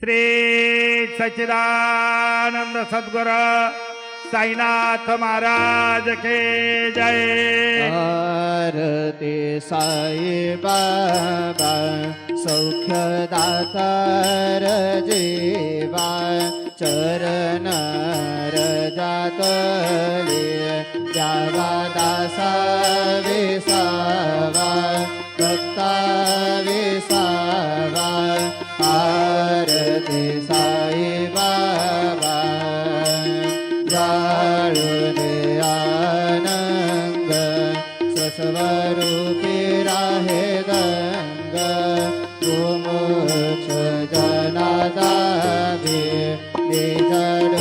श्री सच्चिदानंद सद्गुरु साईनाथ महाराज के जय। आरती साई बाबा सौख्यदातार जीवा चरण रजातले द्यावा दासा विसावा भक्ता विसावा। आरती साई बाबा जाळून आनंद स्वस्वरूपी राहे दंग गोमोक्ष जनादा निजड